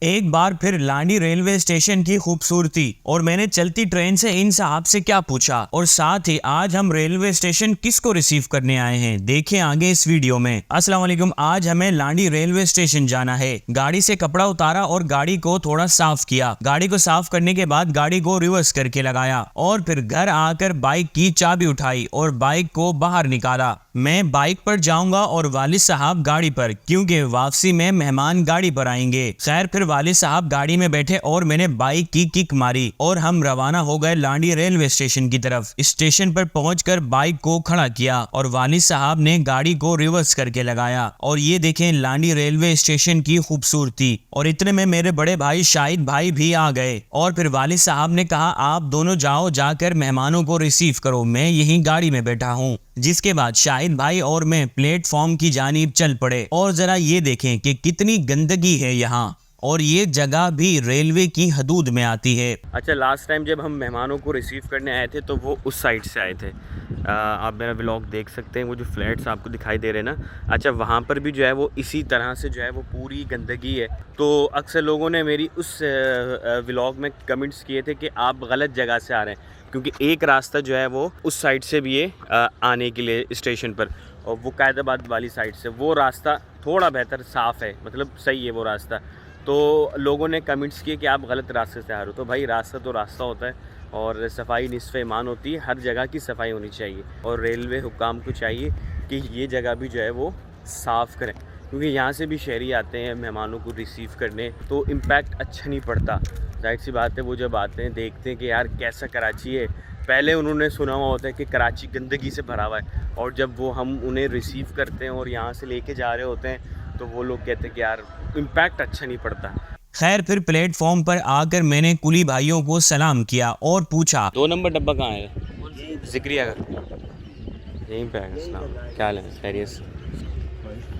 एक बार फिर लांडी railway station की खूबसूरती और मैंने चलती ट्रेन से इन साहब से क्या पूछा और साथ ही आज हम रेलवे स्टेशन किसको रिसीव करने आए हैं, देखें आगे इस वीडियो में। अस्सलाम वालेकुम। आज हमें लांडी रेलवे स्टेशन जाना है। गाड़ी से कपड़ा उतारा और गाड़ी को थोड़ा साफ किया। गाड़ी को साफ करने के बाद गाड़ी को रिवर्स करके लगाया और फिर घर आकर बाइक की चाबी उठाई और बाइक को बाहर निकाला। मैं बाइक पर जाऊंगा और वालिद साहब गाड़ी पर, क्योंकि वापसी में मेहमान गाड़ी पर आएंगे। खैर फिर वालिद साहब गाड़ी में बैठे और मैंने बाइक की किक मारी और हम रवाना हो गए लांडी रेलवे स्टेशन की तरफ। स्टेशन पर पहुंचकर बाइक को खड़ा किया और वालिद साहब ने गाड़ी को रिवर्स करके लगाया और ये देखें लांडी रेलवे स्टेशन की खूबसूरती। और इतने में मेरे बड़े भाई शाहिद भाई भी आ गए और फिर वालिद साहब ने कहा आप दोनों जाओ, जाकर मेहमानों को रिसीव करो, मैं यहीं गाड़ी में बैठा हूँ। जिसके बाद शाहिद भाई और मैं प्लेटफॉर्म की जानिब चल पड़े। और जरा ये देखें कि कितनी गंदगी है यहाँ, और ये जगह भी रेलवे की हदूद में आती है। अच्छा, लास्ट टाइम जब हम मेहमानों को रिसीव करने आए थे तो वो उस साइड से आए थे। आप मेरा व्लॉग देख सकते हैं, वो जो फ्लैट्स आपको दिखाई दे रहे हैं ना, अच्छा वहाँ पर भी जो है वो इसी तरह से जो है वो पूरी गंदगी है। तो अक्सर लोगों ने मेरी उस व्लॉग में कमेंट्स किए थे कि आप गलत जगह से आ रहे हैं, क्योंकि एक रास्ता जो है वो उस साइड से भी है आने के लिए स्टेशन पर, और वो कायदाबाद वाली साइड से वो रास्ता थोड़ा बेहतर साफ़ है, मतलब सही है वो रास्ता। तो लोगों ने कमेंट्स किए कि आप गलत रास्ते से आ रहे हो। तो भाई रास्ता तो रास्ता होता है और सफाई निस्फ़ ईमान होती है, हर जगह की सफाई होनी चाहिए और रेलवे हुकाम को चाहिए कि ये जगह भी जो है वो साफ़ करें, क्योंकि यहाँ से भी शहरी आते हैं मेहमानों को रिसीव करने, तो इम्पैक्ट अच्छा नहीं पड़ता। जाहिर सी बात है, वो जब आते हैं देखते हैं कि यार कैसा कराची है, पहले उन्होंने सुना हुआ होता है कि कराची गंदगी से भरा हुआ है, और जब वो हम उन्हें रिसीव करते हैं और यहाँ से लेके जा रहे होते हैं तो वो लोग कहते हैं कि यार इम्पैक्ट अच्छा नहीं पड़ता। खैर फिर प्लेटफॉर्म पर आकर मैंने कुली भाइयों को सलाम किया और पूछा 2 नंबर डब्बा कहाँ है? जिक्रिया का यहीं पे है। क्या हाल है? खैरियत से?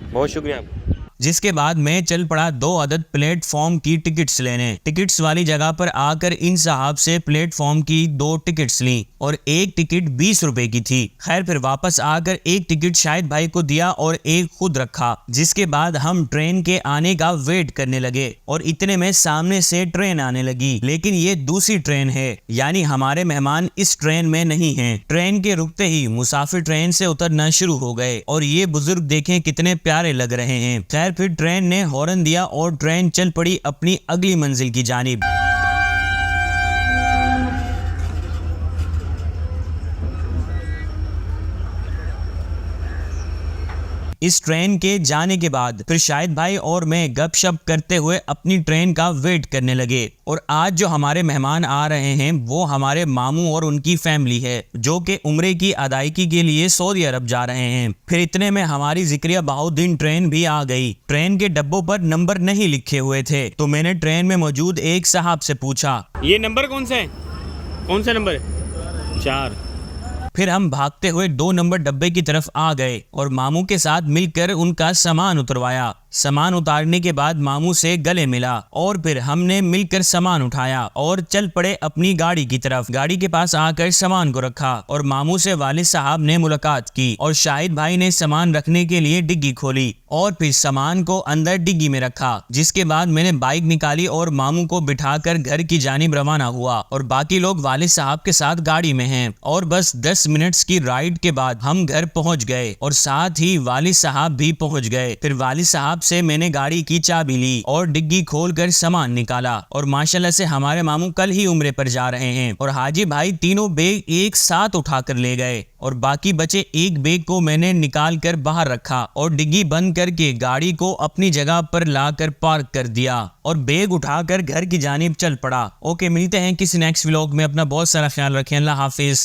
बहुत शुक्रिया आपका। जिसके बाद मैं चल पड़ा 2 अदद प्लेटफॉर्म की टिकट्स लेने। टिकट्स वाली जगह पर आकर इन साहब से प्लेटफॉर्म की 2 टिकट्स ली और एक टिकट 20 रुपए की थी। खैर फिर वापस आकर एक टिकट शाहिद भाई को दिया और एक खुद रखा। जिसके बाद हम ट्रेन के आने का वेट करने लगे और इतने में सामने से ट्रेन आने लगी, लेकिन ये दूसरी ट्रेन है, यानी हमारे मेहमान इस ट्रेन में नहीं हैं। ट्रेन के रुकते ही मुसाफिर ट्रेन से उतरना शुरू हो गए और ये बुजुर्ग देखें कितने प्यारे लग रहे हैं। खैर फिर ट्रेन ने हॉर्न दिया और ट्रेन चल पड़ी अपनी अगली मंजिल की जानिब। इस ट्रेन के जाने के बाद फिर शाहिद भाई और मैं गपशप करते हुए अपनी ट्रेन का वेट करने लगे। और आज जो हमारे मेहमान आ रहे हैं वो हमारे मामू और उनकी फैमिली है, जो कि उम्रे की अदायगी के लिए सऊदी अरब जा रहे हैं। फिर इतने में हमारी जिक्रिया बहाउद्दीन ट्रेन भी आ गई। ट्रेन के डब्बों पर नंबर नहीं लिखे हुए थे, तो मैंने ट्रेन में मौजूद एक साहब से पूछा ये नंबर कौन सा है? कौन सा नंबर है? 4। फिर हम भागते हुए 2 नंबर डब्बे की तरफ आ गए और मामू के साथ मिलकर उनका सामान उतरवाया। सामान उतारने के बाद मामू से गले मिला और फिर हमने मिलकर सामान उठाया और चल पड़े अपनी गाड़ी की तरफ। गाड़ी के पास आकर सामान को रखा और मामू से वालिद साहब ने मुलाकात की और शाहिद भाई ने सामान रखने के लिए डिग्गी खोली और फिर सामान को अंदर डिग्गी में रखा। जिसके बाद मैंने बाइक निकाली और मामू को बिठाकर घर की जानिब रवाना हुआ और बाकी लोग वालिद साहब के साथ गाड़ी में हैं। और बस 10 मिनट्स की राइड के बाद हम घर पहुंच गए और साथ ही वालिद साहब भी पहुंच गए। फिर वालिद साहब से मैंने गाड़ी की चाबी ली और डिग्गी खोलकर सामान निकाला और माशाल्लाह से हमारे मामू कल ही उम्रे पर जा रहे हैं और हाजी भाई तीनों बैग एक साथ उठाकर ले गए और बाकी बचे एक बैग को मैंने निकाल कर बाहर रखा और डिग्गी बंद करके गाड़ी को अपनी जगह पर लाकर पार्क कर दिया और बैग उठाकर घर की जानिब चल पड़ा। ओके, मिलते हैं किसी नेक्स्ट व्लॉग में। अपना बहुत सारा ख्याल रखें। अल्लाह हाफिज।